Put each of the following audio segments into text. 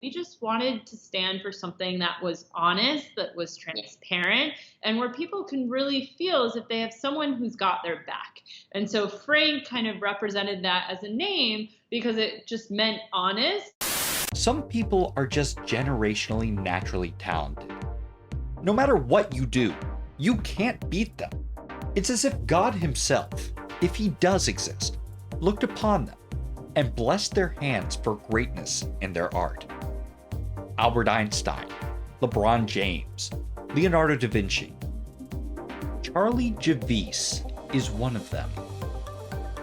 We just wanted to stand for something that was honest, that was transparent, and where people can really feel as if they have someone who's got their back. And so Frank kind of represented that as a name because it just meant honest. Some people are just generationally naturally talented. No matter what you do, you can't beat them. It's as if God himself, if he does exist, looked upon them and blessed their hands for greatness in their art. Albert Einstein, LeBron James, Leonardo da Vinci. Charlie Javice is one of them.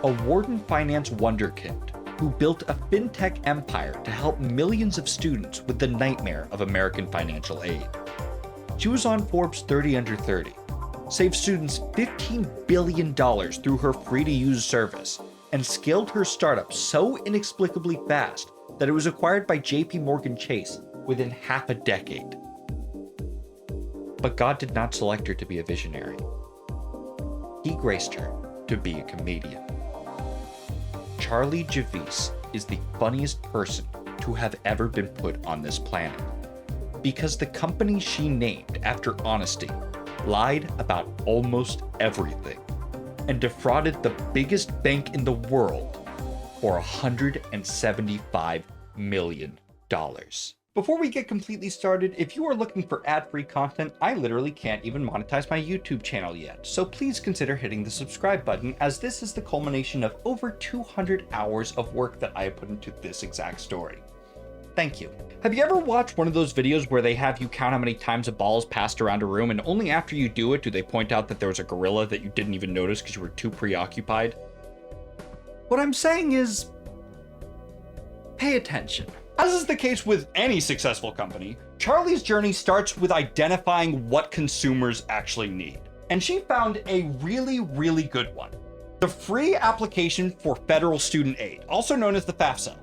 A Wharton finance wonderkind who built a fintech empire to help millions of students with the nightmare of American financial aid. She was on Forbes 30 Under 30, saved students $15 billion through her free-to-use service, and scaled her startup so inexplicably fast that it was acquired by JPMorgan Chase within half a decade. But God did not select her to be a visionary. He graced her to be a comedian. Charlie Javice is the funniest person to have ever been put on this planet, because the company she named after honesty lied about almost everything and defrauded the biggest bank in the world for $175 million. Before we get completely started, if you are looking for ad-free content, I literally can't even monetize my YouTube channel yet, so please consider hitting the subscribe button, as this is the culmination of over 200 hours of work that I have put into this exact story. Thank you. Have you ever watched one of those videos where they have you count how many times a ball is passed around a room, and only after you do it do they point out that there was a gorilla that you didn't even notice because you were too preoccupied? What I'm saying is, pay attention. As is the case with any successful company, Charlie's journey starts with identifying what consumers actually need. And she found a really good one. The free application for federal student aid, also known as the FAFSA.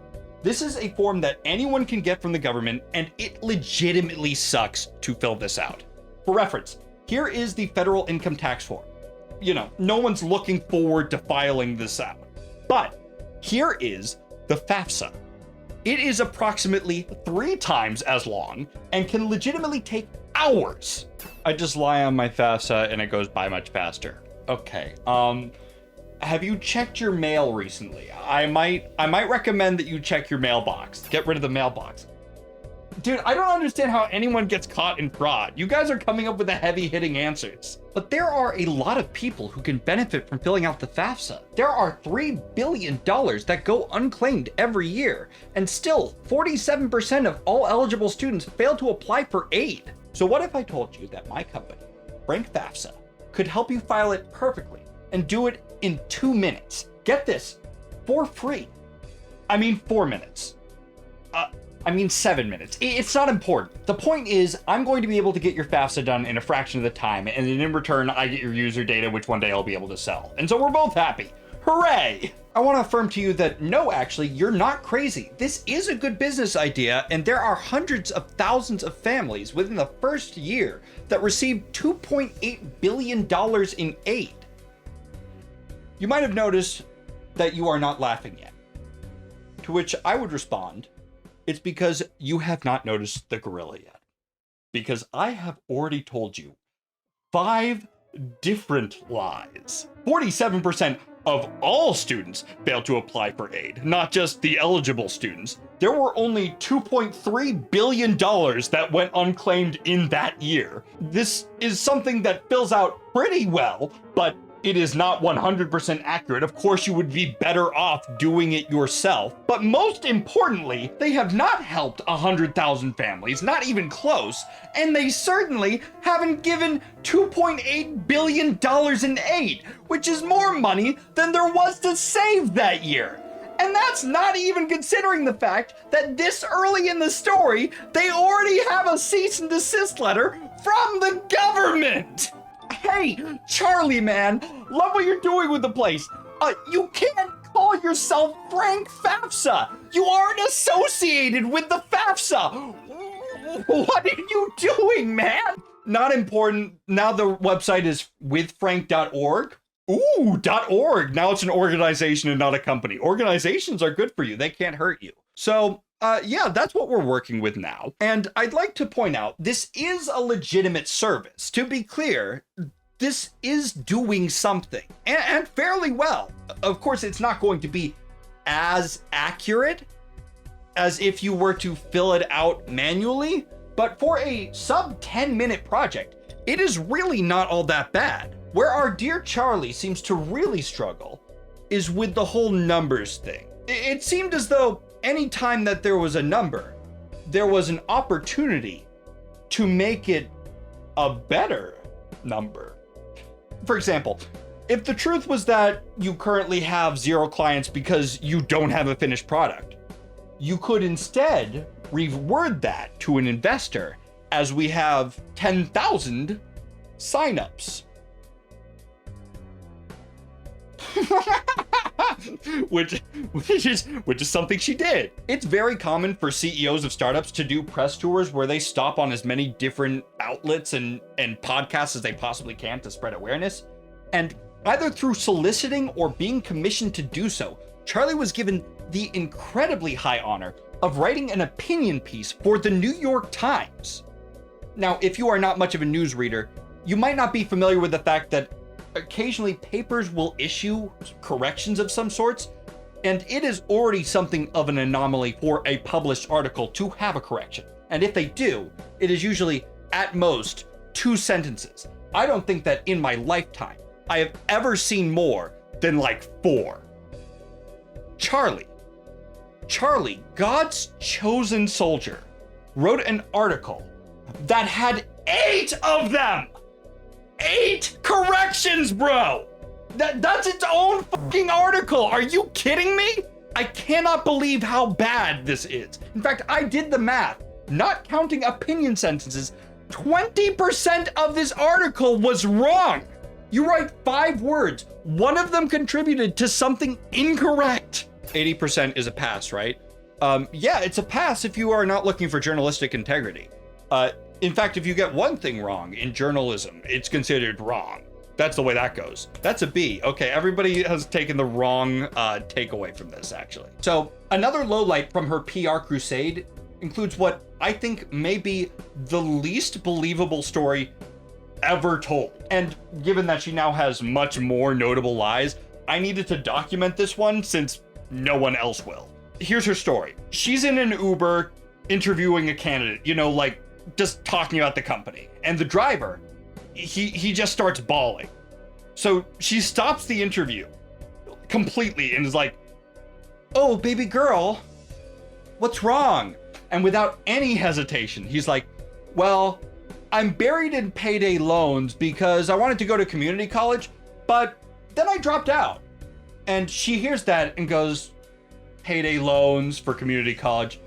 This is a form that anyone can get from the government, and it legitimately sucks to fill this out. For reference, here is the federal income tax form. You know, no one's looking forward to filing this out. But here is the FAFSA. It is approximately 3 times as long and can legitimately take hours. I just lie on my FAFSA and it goes by much faster. Okay, have you checked your mail recently? I might recommend that you check your mailbox. Get rid of the mailbox. Dude, I don't understand how anyone gets caught in fraud. You guys are coming up with the heavy-hitting answers. But there are a lot of people who can benefit from filling out the FAFSA. There are $3 billion that go unclaimed every year, and still 47% of all eligible students fail to apply for aid. So what if I told you that my company, Frank FAFSA, could help you file it perfectly and do it in 2 minutes? Get this, for free. I mean 4 minutes. 7 minutes. It's not important. The point is, I'm going to be able to get your FAFSA done in a fraction of the time, and then in return, I get your user data, which one day I'll be able to sell. And so we're both happy. Hooray! I want to affirm to you that no, actually, you're not crazy. This is a good business idea, and there are hundreds of thousands of families within the first year that received $2.8 billion in aid. You might have noticed that you are not laughing yet. To which I would respond, it's because you have not noticed the gorilla yet. Because I have already told you 5 different lies. 47% of all students failed to apply for aid, not just the eligible students. There were only $2.3 billion that went unclaimed in that year. This is something that fills out pretty well, but it is not 100% accurate. Of course, you would be better off doing it yourself. But most importantly, they have not helped 100,000 families, not even close. And they certainly haven't given $2.8 billion in aid, which is more money than there was to save that year. And that's not even considering the fact that this early in the story, they already have a cease and desist letter from the government. Hey, Charlie, man, love what you're doing with the place. You can't call yourself Frank FAFSA. You aren't associated with the FAFSA. What are you doing, man? Not important. Now the website is withfrank.org. Ooh, .org. Now it's an organization and not a company. Organizations are good for you. They can't hurt you. So, yeah, that's what we're working with now. And I'd like to point out, this is a legitimate service. To be clear, this is doing something, and fairly well. Of course, it's not going to be as accurate as if you were to fill it out manually, but for a sub 10-minute project, it is really not all that bad. Where our dear Charlie seems to really struggle is with the whole numbers thing. It seemed as though any time that there was a number, there was an opportunity to make it a better number. For example, if the truth was that you currently have 0 clients because you don't have a finished product, you could instead reword that to an investor as we have 10,000 signups. which is something she did. It's very common for CEOs of startups to do press tours where they stop on as many different outlets and podcasts as they possibly can to spread awareness. And either through soliciting or being commissioned to do so, Charlie was given the incredibly high honor of writing an opinion piece for the New York Times. Now, if you are not much of a news reader, you might not be familiar with the fact that occasionally papers will issue corrections of some sorts, and it is already something of an anomaly for a published article to have a correction. And if they do, it is usually at most 2 sentences. I don't think that in my lifetime I have ever seen more than like 4. Charlie, God's chosen soldier, wrote an article that had 8 of them. 8 corrections, bro! That's its own fucking article. Are you kidding me? I cannot believe how bad this is. In fact, I did the math. Not counting opinion sentences, 20% of this article was wrong. You write 5 words. One of them contributed to something incorrect. 80% is a pass, right? Yeah, it's a pass if you are not looking for journalistic integrity. In fact, if you get one thing wrong in journalism, it's considered wrong. That's the way that goes. That's a B. Okay, everybody has taken the wrong takeaway from this, actually. So another lowlight from her PR crusade includes what I think may be the least believable story ever told. And given that she now has much more notable lies, I needed to document this one since no one else will. Here's her story. She's in an Uber interviewing a candidate, you know, like just talking about the company. And the driver, he just starts bawling. So she stops the interview completely and is like, "Oh, baby girl, what's wrong?" And without any hesitation, he's like, "Well, I'm buried in payday loans because I wanted to go to community college, but then I dropped out." And she hears that and goes, "Payday loans for community college?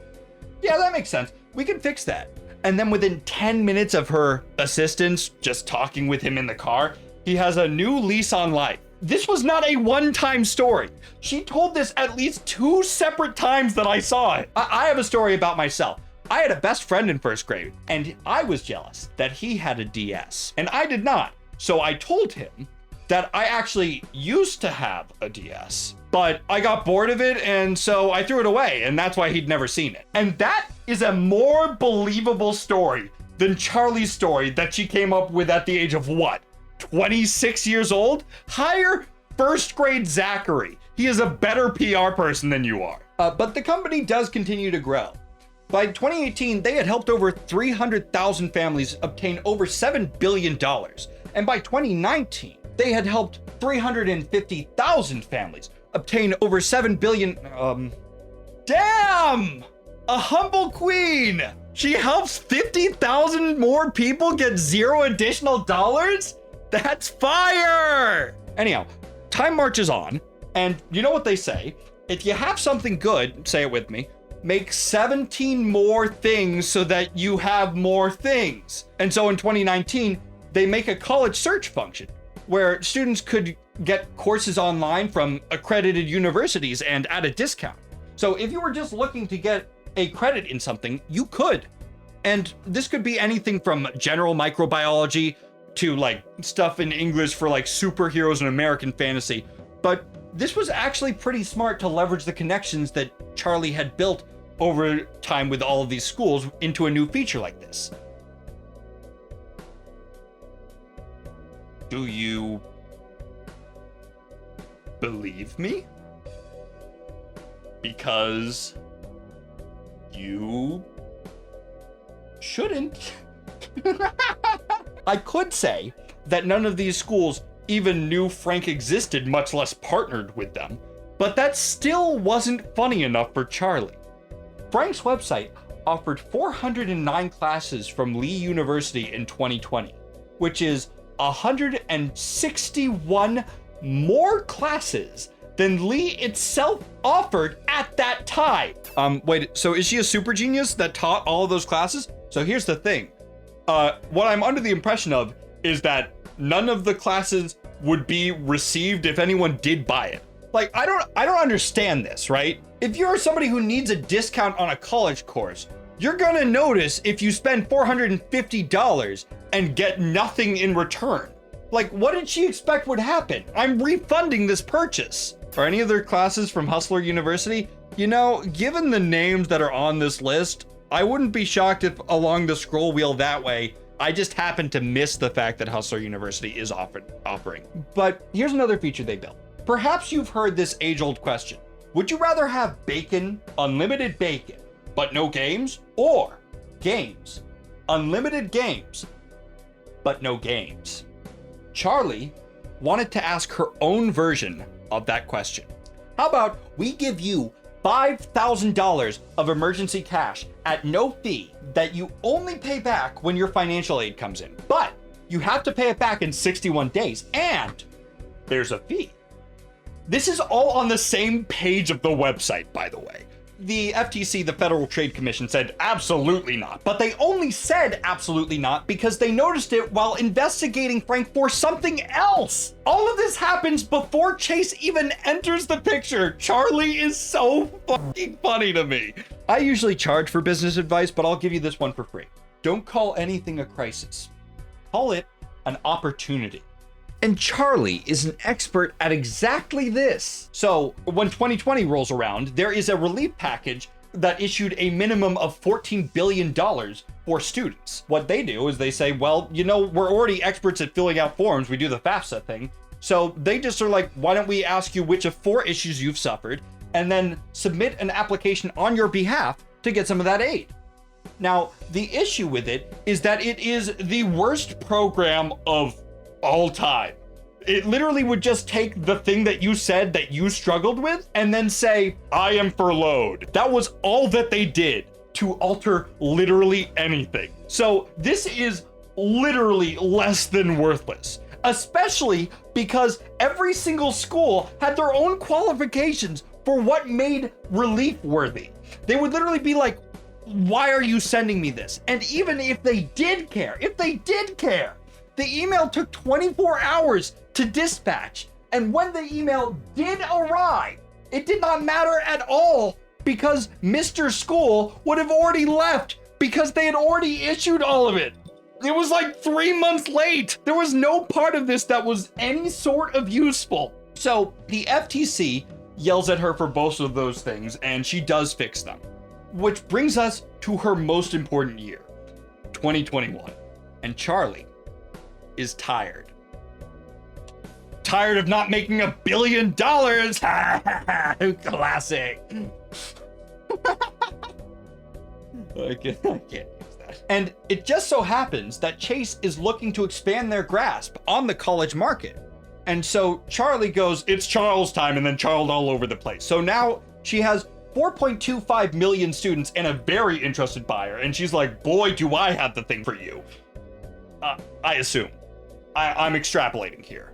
Yeah, that makes sense. We can fix that." And then within 10 minutes of her assistants just talking with him in the car, he has a new lease on life. This was not a one-time story. She told this at least 2 separate times that I saw it. I have a story about myself. I had a best friend in 1st grade, and I was jealous that he had a DS, and I did not. So I told him that I actually used to have a DS, but I got bored of it, and so I threw it away, and that's why he'd never seen it. And that is a more believable story than Charlie's story that she came up with at the age of what? 26 years old? Hire 1st grade Zachary. He is a better PR person than you are. But the company does continue to grow. By 2018, they had helped over 300,000 families obtain over $7 billion. And by 2019, they had helped 350,000 families obtain over $7 billion. Damn! A humble queen! She helps 50,000 more people get 0 additional dollars? That's fire! Anyhow, time marches on, and you know what they say? If you have something good, say it with me, make 17 more things so that you have more things. And so in 2019, they make a college search function where students could get courses online from accredited universities and at a discount. So if you were just looking to get a credit in something, you could. And this could be anything from general microbiology to like stuff in English for like superheroes and American fantasy. But this was actually pretty smart to leverage the connections that Charlie had built over time with all of these schools into a new feature like this. Do you believe me? Because you shouldn't. I could say that none of these schools even knew Frank existed, much less partnered with them, but that still wasn't funny enough for Charlie. Frank's website offered 409 classes from Lee University in 2020, which is 161 more classes than Lee itself offered at that time. Wait, so is she a super genius that taught all of those classes? So here's the thing. What I'm under the impression of is that none of the classes would be received if anyone did buy it. Like, I don't understand this, right? If you're somebody who needs a discount on a college course, you're gonna notice if you spend $450 and get nothing in return. Like, what did she expect would happen? I'm refunding this purchase. Are any other classes from Hustler University? You know, given the names that are on this list, I wouldn't be shocked if along the scroll wheel that way, I just happened to miss the fact that Hustler University is offering. But here's another feature they built. Perhaps you've heard this age-old question. Would you rather have bacon, unlimited bacon, but no games? Or games, unlimited games, but no games? Charlie wanted to ask her own version of that question. How about we give you $5,000 of emergency cash at no fee that you only pay back when your financial aid comes in, but you have to pay it back in 61 days, and there's a fee. This is all on the same page of the website, by the way. The FTC, the Federal Trade Commission, said absolutely not, but they only said absolutely not because they noticed it while investigating Frank for something else. All of this happens before Chase even enters the picture. Charlie is so fucking funny to me. I usually charge for business advice, but I'll give you this one for free. Don't call anything a crisis. Call it an opportunity. And Charlie is an expert at exactly this. So when 2020 rolls around, there is a relief package that issued a minimum of $14 billion for students. What they do is they say, well, you know, we're already experts at filling out forms. We do the FAFSA thing. So they just are like, why don't we ask you which of 4 issues you've suffered and then submit an application on your behalf to get some of that aid. Now, the issue with it is that it is the worst program of all time. It literally would just take the thing that you said that you struggled with and then say, I am furloughed. That was all that they did to alter literally anything. So this is literally less than worthless, especially because every single school had their own qualifications for what made relief worthy. They would literally be like, why are you sending me this? And even if they did care, the email took 24 hours to dispatch. And when the email did arrive, it did not matter at all because Mr. School would have already left because they had already issued all of it. It was like 3 months late. There was no part of this that was any sort of useful. So the FTC yells at her for both of those things, and she does fix them. Which brings us to her most important year, 2021. And Charlie is tired. Tired of not making $1 billion. Classic. I can't use that. And it just so happens that Chase is looking to expand their grasp on the college market. And so Charlie goes, it's Charles time, and then Charles all over the place. So now she has 4.25 million students and a very interested buyer. And she's like, boy, do I have the thing for you. I assume. I'm extrapolating here.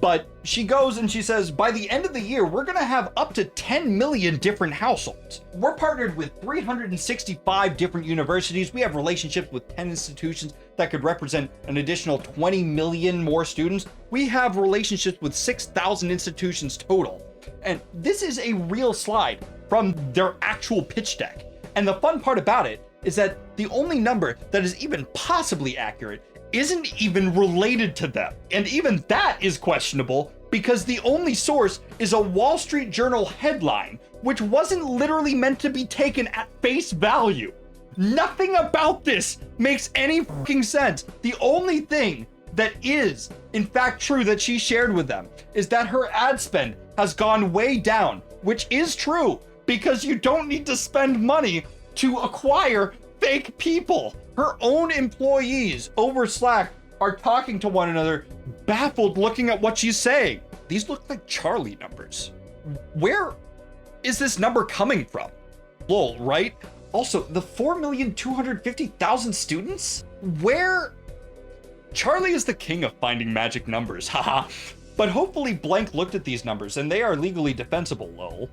But she goes and she says, by the end of the year, we're going to have up to 10 million different households. We're partnered with 365 different universities. We have relationships with 10 institutions that could represent an additional 20 million more students. We have relationships with 6,000 institutions total. And this is a real slide from their actual pitch deck. And the fun part about it is that the only number that is even possibly accurate isn't even related to them. And even that is questionable because the only source is a Wall Street Journal headline, which wasn't literally meant to be taken at face value. Nothing about this makes any fucking sense. The only thing that is, in fact, true that she shared with them is that her ad spend has gone way down, which is true because you don't need to spend money to acquire fake people. Her own employees over Slack are talking to one another, baffled looking at what she's saying. These look like Charlie numbers. Where is this number coming from? Lol, right? Also, the 4,250,000 students? Where? Charlie is the king of finding magic numbers, haha. But hopefully Blank looked at these numbers and they are legally defensible, lol.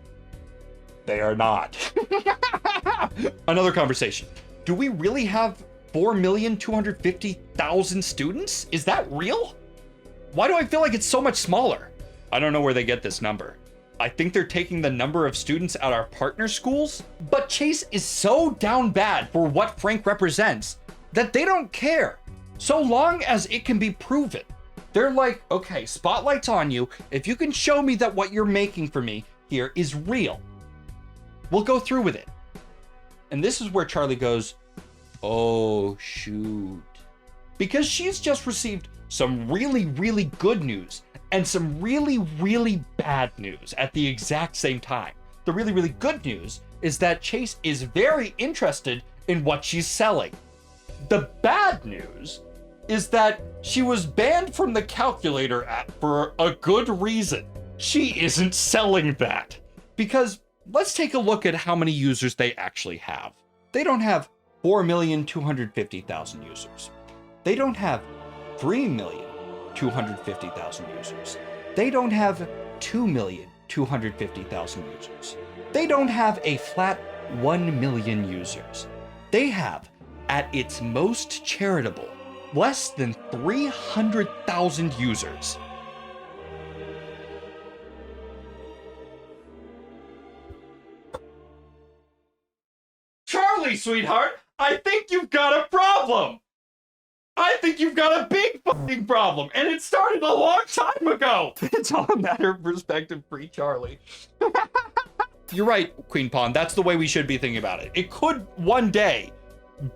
They are not. Another conversation. Do we really have 4,250,000 students? Is that real? Why do I feel like it's so much smaller? I don't know where they get this number. I think they're taking the number of students at our partner schools, but Chase is so down bad for what Frank represents that they don't care, so long as it can be proven. They're like, okay, spotlight's on you. If you can show me that what you're making for me here is real, we'll go through with it. And this is where Charlie goes, oh, shoot. Because she's just received some really, really good news and some really, really bad news at the exact same time. The really, really good news is that Chase is very interested in what she's selling. The bad news is that she was banned from the calculator app for a good reason. She isn't selling that. Because let's take a look at how many users they actually have. They don't have 4,250,000 users. They don't have 3,250,000 users. They don't have 2,250,000 users. They don't have a flat 1 million users. They have, at its most charitable, less than 300,000 users. Charlie, sweetheart, I think you've got a problem. I think you've got a big fucking problem, and it started a long time ago. It's all a matter of perspective, free Charlie. You're right, Queen Pawn. That's the way we should be thinking about it. It could one day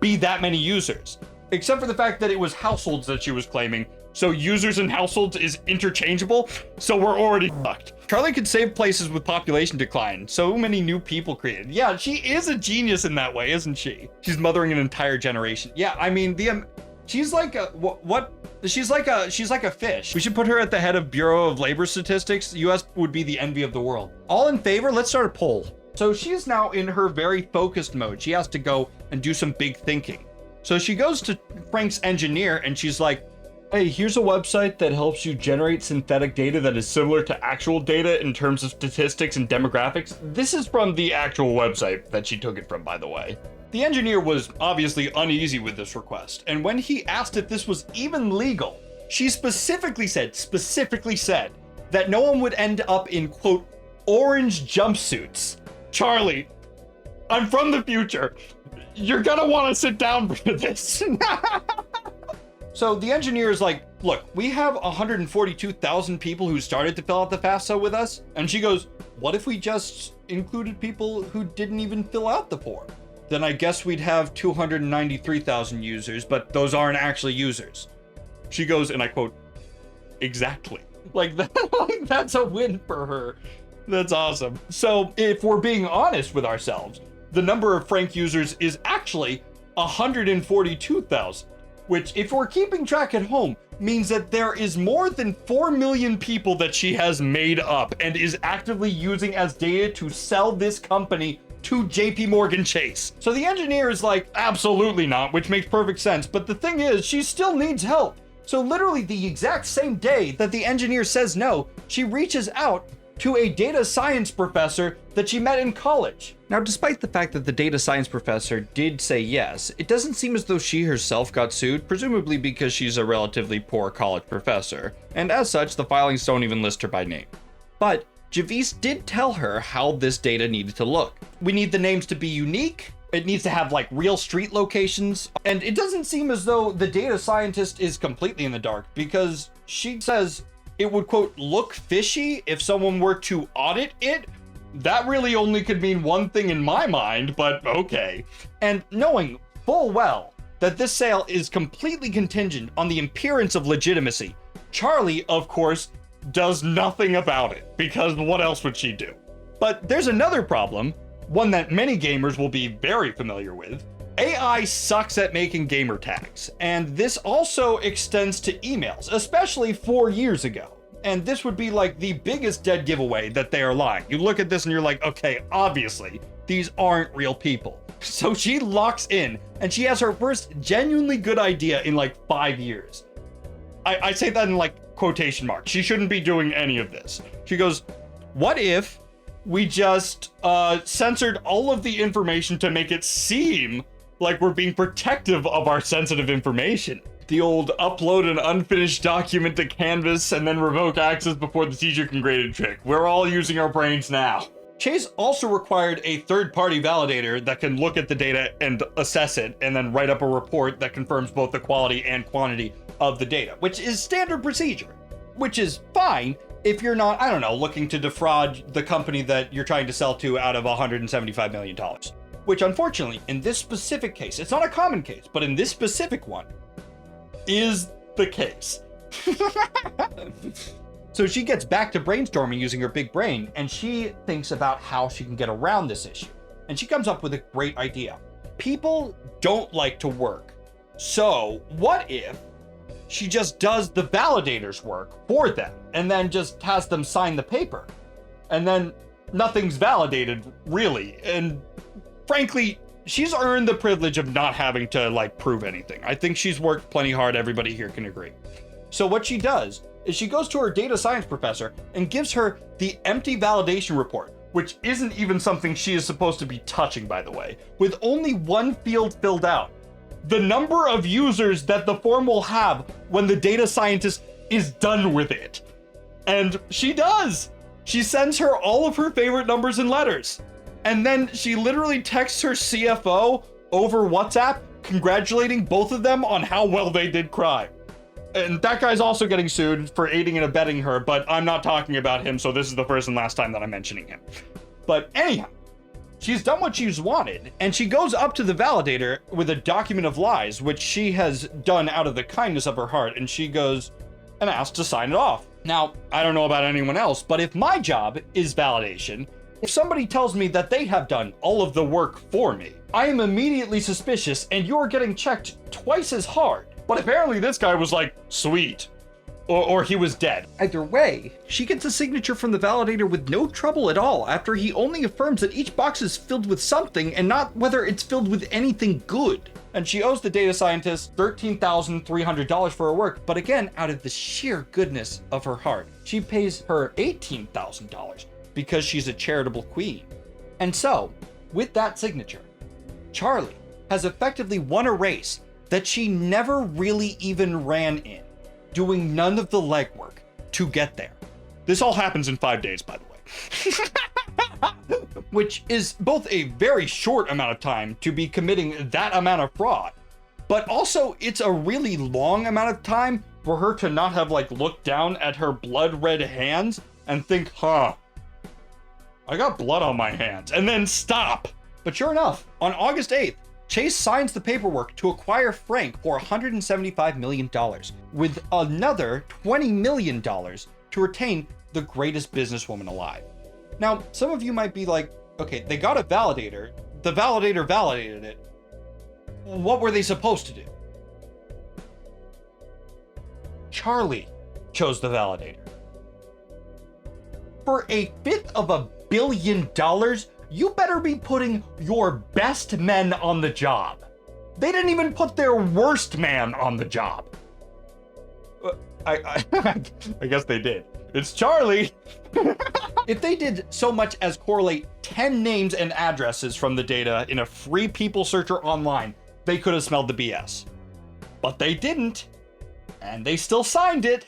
be that many users, except for the fact that it was households that she was claiming. So users and households is interchangeable, so we're already fucked. Charlie could save places with population decline. So many new people created. Yeah, she is a genius in that way, isn't she? She's mothering an entire generation. Yeah, I mean, she's like a, what? She's like a fish. We should put her at the head of Bureau of Labor Statistics. US would be the envy of the world. All in favor? Let's start a poll. So she is now in her very focused mode. She has to go and do some big thinking. So she goes to Frank's engineer and she's like, hey, here's a website that helps you generate synthetic data that is similar to actual data in terms of statistics and demographics. This is from the actual website that she took it from, by the way. The engineer was obviously uneasy with this request, and when he asked if this was even legal, she specifically said that no one would end up in, quote, orange jumpsuits. Charlie, I'm from the future. You're gonna want to sit down for this. So the engineer is like, look, we have 142,000 people who started to fill out the FAFSA with us. And she goes, what if we just included people who didn't even fill out the form? Then I guess we'd have 293,000 users, but those aren't actually users. She goes, and I quote, exactly. Like that's a win for her. That's awesome. So if we're being honest with ourselves, the number of Frank users is actually 142,000. Which, if we're keeping track at home, means that there is more than 4 million people that she has made up and is actively using as data to sell this company to JPMorgan Chase. So the engineer is like, absolutely not, which makes perfect sense. But the thing is, she still needs help. So literally the exact same day that the engineer says no, she reaches out to a data science professor that she met in college. Now, despite the fact that the data science professor did say yes, it doesn't seem as though she herself got sued, presumably because she's a relatively poor college professor, and as such, the filings don't even list her by name. But Javice did tell her how this data needed to look. We need the names to be unique, It needs to have like real street locations. And it doesn't seem as though the data scientist is completely in the dark, because she says it would, quote, look fishy if someone were to audit it. That really only could mean one thing in my mind, but okay. And knowing full well that this sale is completely contingent on the appearance of legitimacy, Charlie, of course, does nothing about it, because what else would she do? But there's another problem, one that many gamers will be very familiar with. AI sucks at making gamer tags, and this also extends to emails, especially 4 years ago. And this would be like the biggest dead giveaway that they are lying. You look at this and you're like, okay, obviously, these aren't real people. So she locks in, and she has her first genuinely good idea in like 5 years. I say that in like quotation marks. She shouldn't be doing any of this. She goes, what if we just censored all of the information to make it seem like we're being protective of our sensitive information? The old upload an unfinished document to Canvas and then revoke access before the teacher can grade it trick. We're all using our brains now. Chase also required a third-party validator that can look at the data and assess it, and then write up a report that confirms both the quality and quantity of the data, which is standard procedure, which is fine if you're not, I don't know, looking to defraud the company that you're trying to sell to out of $175 million. Which, unfortunately, in this specific case, it's not a common case, but in this specific one, is the case. So she gets back to brainstorming using her big brain, and she thinks about how she can get around this issue. And she comes up with a great idea. People don't like to work. So what if she just does the validator's work for them and then just has them sign the paper? And then nothing's validated, really. And frankly, she's earned the privilege of not having to like prove anything. I think she's worked plenty hard. Everybody here can agree. So what she does is she goes to her data science professor and gives her the empty validation report, which isn't even something she is supposed to be touching, by the way, with only one field filled out. The number of users that the form will have when the data scientist is done with it. And she does. She sends her all of her favorite numbers and letters. And then she literally texts her CFO over WhatsApp, congratulating both of them on how well they did crime. And that guy's also getting sued for aiding and abetting her, but I'm not talking about him, so this is the first and last time that I'm mentioning him. But anyhow, she's done what she's wanted, and she goes up to the validator with a document of lies, which she has done out of the kindness of her heart, and she goes and asks to sign it off. Now, I don't know about anyone else, but if my job is validation, if somebody tells me that they have done all of the work for me, I am immediately suspicious, and you're getting checked twice as hard. But apparently this guy was like, sweet. Or he was dead. Either way, she gets a signature from the validator with no trouble at all, after he only affirms that each box is filled with something and not whether it's filled with anything good. And she owes the data scientist $13,300 for her work, but again, out of the sheer goodness of her heart, she pays her $18,000 because she's a charitable queen. And so, with that signature, Charlie has effectively won a race that she never really even ran in, doing none of the legwork to get there. This all happens in 5 days, by the way. Which is both a very short amount of time to be committing that amount of fraud, but also it's a really long amount of time for her to not have like looked down at her blood red hands and think, I got blood on my hands, and then stop. But sure enough, on August 8th, Chase signs the paperwork to acquire Frank for $175 million, with another $20 million to retain the greatest businesswoman alive. Now, some of you might be like, okay, they got a validator. The validator validated it. What were they supposed to do? Charlie chose the validator. For $500 million, you better be putting your best men on the job. They didn't even put their worst man on the job. I guess they did. It's Charlie. If they did so much as correlate 10 names and addresses from the data in a free people searcher online, they could have smelled the BS. But they didn't, and they still signed it.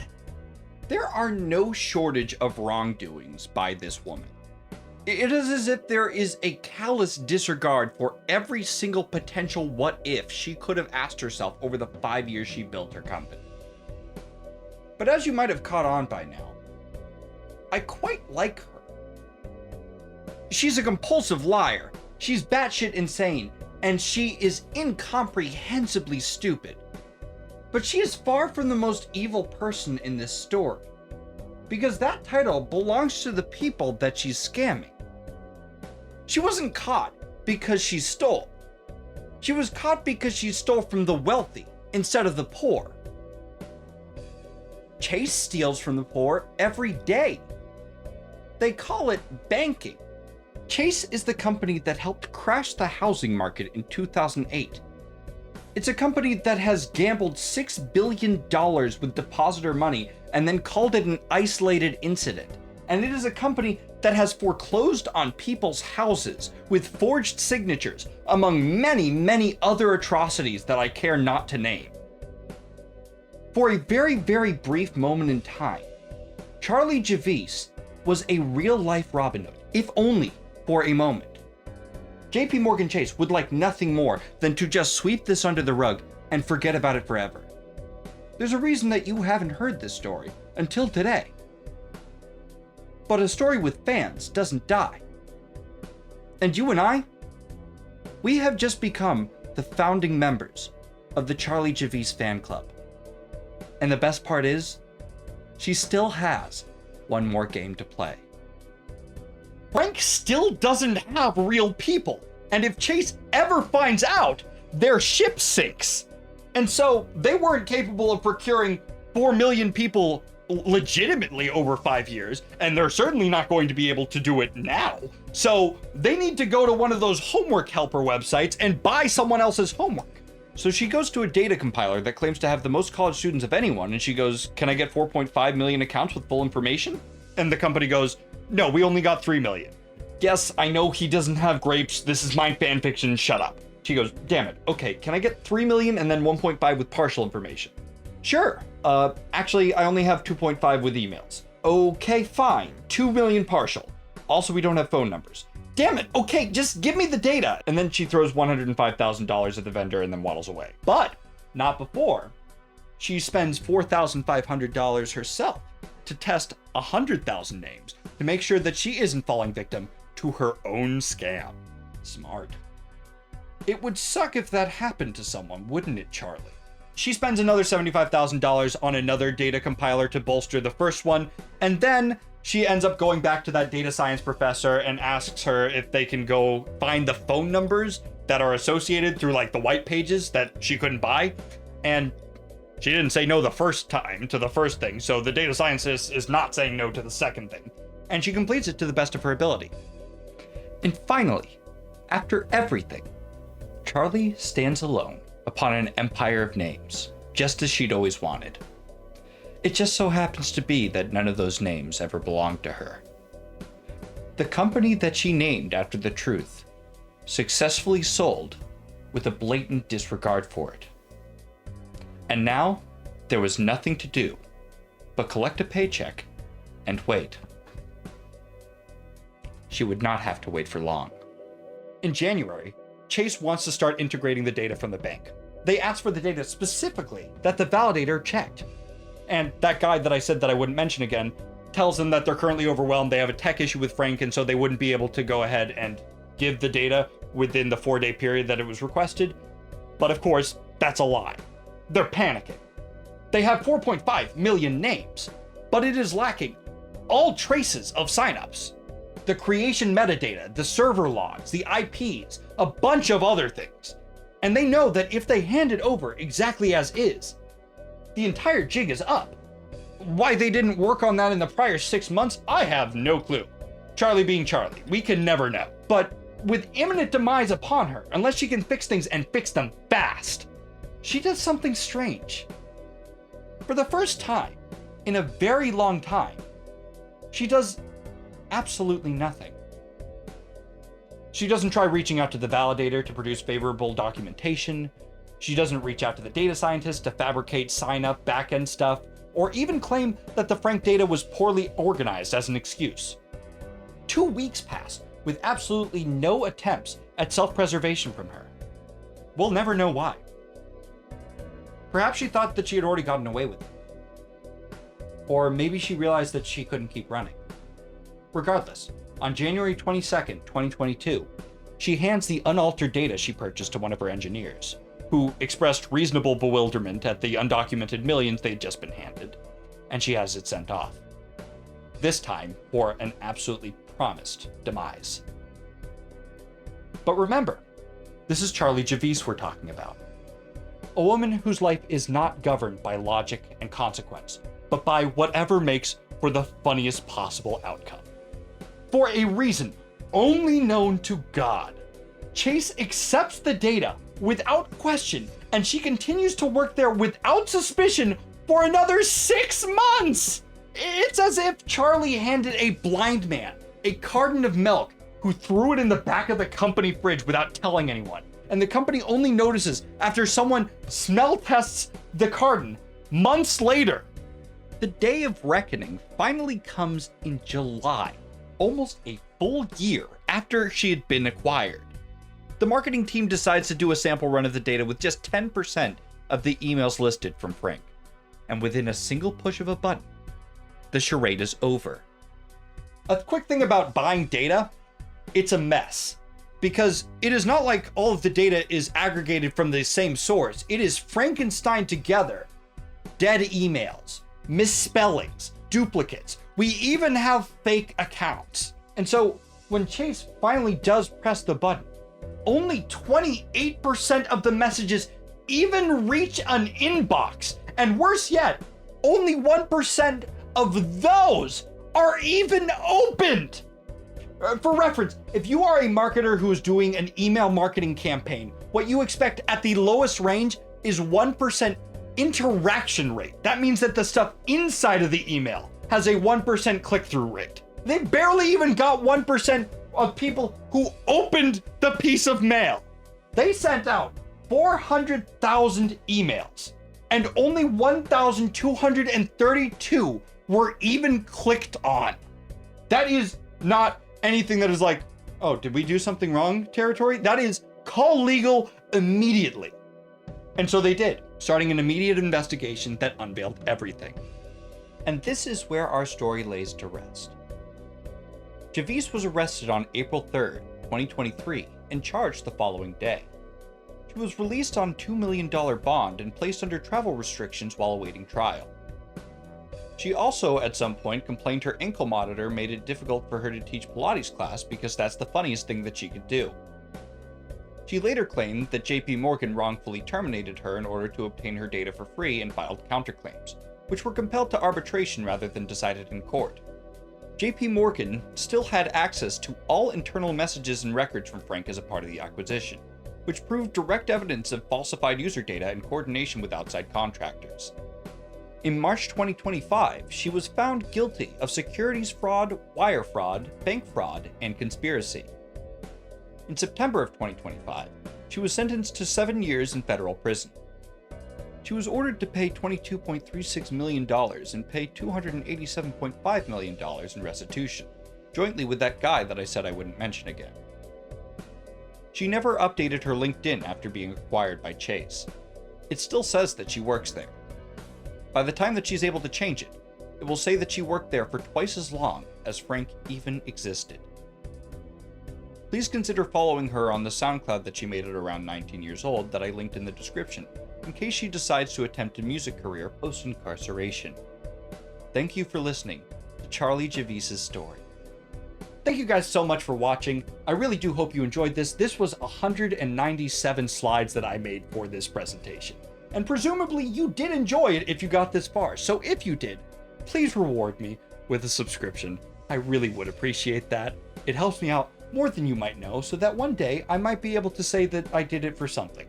There are no shortage of wrongdoings by this woman. It is as if there is a callous disregard for every single potential what if she could have asked herself over the 5 years she built her company. But as you might have caught on by now, I quite like her. She's a compulsive liar, she's batshit insane, and she is incomprehensibly stupid. But she is far from the most evil person in this story, because that title belongs to the people that she's scamming. She wasn't caught because she stole. She was caught because she stole from the wealthy instead of the poor. Chase steals from the poor every day. They call it banking. Chase is the company that helped crash the housing market in 2008. It's a company that has gambled $6 billion with depositor money and then called it an isolated incident. And it is a company that has foreclosed on people's houses with forged signatures, among many, many other atrocities that I care not to name. For a very, very brief moment in time, Charlie Javice was a real-life Robin Hood, if only for a moment. JPMorgan Chase would like nothing more than to just sweep this under the rug and forget about it forever. There's a reason that you haven't heard this story until today. But a story with fans doesn't die. And you and I, we have just become the founding members of the Charlie Javice fan club. And the best part is, she still has one more game to play. Frank still doesn't have real people, and if Chase ever finds out, their ship sinks. And so they weren't capable of procuring 4 million people legitimately over 5 years, and they're certainly not going to be able to do it now. So they need to go to one of those homework helper websites and buy someone else's homework. So she goes to a data compiler that claims to have the most college students of anyone, and she goes, "Can I get 4.5 million accounts with full information?" And the company goes, "No, we only got 3 million. Yes, I know he doesn't have grapes. This is my fan fiction. Shut up." She goes, "Damn it. Okay, can I get 3 million and then 1.5 with partial information?" "Sure. Actually, I only have 2.5 with emails." "Okay, fine. 2 million partial. Also, we don't have phone numbers." "Damn it. Okay, just give me the data." And then she throws $105,000 at the vendor and then waddles away. But not before. She spends $4,500 herself to test 100,000 names to make sure that she isn't falling victim to her own scam. Smart. It would suck if that happened to someone, wouldn't it, Charlie? She spends another $75,000 on another data compiler to bolster the first one, and then she ends up going back to that data science professor and asks her if they can go find the phone numbers that are associated through like the white pages that she couldn't buy. And she didn't say no the first time to the first thing, so the data scientist is not saying no to the second thing. And she completes it to the best of her ability. And finally, after everything, Charlie stands alone upon an empire of names, just as she'd always wanted. It just so happens to be that none of those names ever belonged to her. The company that she named after the truth successfully sold with a blatant disregard for it. And now, there was nothing to do but collect a paycheck and wait. She would not have to wait for long. In January, Chase wants to start integrating the data from the bank. They asked for the data specifically that the validator checked. And that guy that I said that I wouldn't mention again tells them that they're currently overwhelmed, they have a tech issue with Frank, and so they wouldn't be able to go ahead and give the data within the 4-day period that it was requested. But of course, that's a lie. They're panicking. They have 4.5 million names, but it is lacking all traces of signups. The creation metadata, the server logs, the IPs, a bunch of other things. And they know that if they hand it over exactly as is, the entire jig is up. Why they didn't work on that in the prior 6 months, I have no clue. Charlie being Charlie, we can never know. But with imminent demise upon her, unless she can fix things and fix them fast, she does something strange. For the first time in a very long time, she does absolutely nothing. She doesn't try reaching out to the validator to produce favorable documentation. She doesn't reach out to the data scientist to fabricate sign-up backend stuff, or even claim that the Frank data was poorly organized as an excuse. 2 weeks passed with absolutely no attempts at self-preservation from her. We'll never know why. Perhaps she thought that she had already gotten away with it. Or maybe she realized that she couldn't keep running. Regardless, on January 22nd, 2022, she hands the unaltered data she purchased to one of her engineers, who expressed reasonable bewilderment at the undocumented millions they'd just been handed, and she has it sent off. This time for an absolutely promised demise. But remember, this is Charlie Javice we're talking about. A woman whose life is not governed by logic and consequence, but by whatever makes for the funniest possible outcome. For a reason only known to God, Chase accepts the data without question, and she continues to work there without suspicion for another 6 months! It's as if Charlie handed a blind man a carton of milk who threw it in the back of the company fridge without telling anyone, and the company only notices after someone smell tests the carton months later. The day of reckoning finally comes in July, almost a full year after she had been acquired. The marketing team decides to do a sample run of the data with just 10% of the emails listed from Frank, and within a single push of a button, the charade is over. A quick thing about buying data, it's a mess. Because it is not like all of the data is aggregated from the same source. It is Frankenstein together. Dead emails, misspellings, duplicates. We even have fake accounts. And so when Chase finally does press the button, only 28% of the messages even reach an inbox. And worse yet, only 1% of those are even opened. For reference, if you are a marketer who is doing an email marketing campaign, what you expect at the lowest range is 1% interaction rate. That means that the stuff inside of the email has a 1% click-through rate. They barely even got 1% of people who opened the piece of mail. They sent out 400,000 emails, and only 1,232 were even clicked on. That is not anything that is like, oh, did we do something wrong territory? That is call legal immediately. And so they did, starting an immediate investigation that unveiled everything. And this is where our story lays to rest. Javice was arrested on April 3rd, 2023, and charged the following day. She was released on $2 million bond and placed under travel restrictions while awaiting trial. She also, at some point, complained her ankle monitor made it difficult for her to teach Pilates class because that's the funniest thing that she could do. She later claimed that JPMorgan wrongfully terminated her in order to obtain her data for free and filed counterclaims, which were compelled to arbitration rather than decided in court. JPMorgan still had access to all internal messages and records from Frank as a part of the acquisition, which proved direct evidence of falsified user data and coordination with outside contractors. In March 2025, she was found guilty of securities fraud, wire fraud, bank fraud, and conspiracy. In September of 2025, she was sentenced to 7 years in federal prison. She was ordered to pay $22.36 million and pay $287.5 million in restitution, jointly with that guy that I said I wouldn't mention again. She never updated her LinkedIn after being acquired by Chase. It still says that she works there. By the time that she's able to change it, it will say that she worked there for twice as long as Frank even existed. Please consider following her on the SoundCloud that she made at around 19 years old that I linked in the description, in case she decides to attempt a music career post-incarceration. Thank you for listening to Charlie Javice's story. Thank you guys so much for watching. I really do hope you enjoyed this. This was 197 slides that I made for this presentation. And presumably you did enjoy it if you got this far. So if you did, please reward me with a subscription. I really would appreciate that. It helps me out more than you might know, so that one day I might be able to say that I did it for something.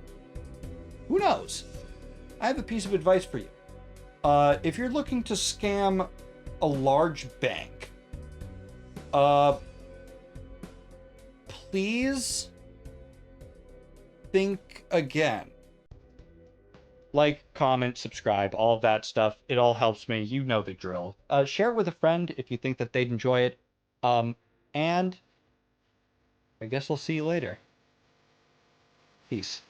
Who knows? I have a piece of advice for you. If you're looking to scam a large bank, please think again. Like, comment, subscribe, all of that stuff. It all helps me. You know the drill. Share it with a friend if you think that they'd enjoy it. And I guess I'll see you later. Peace.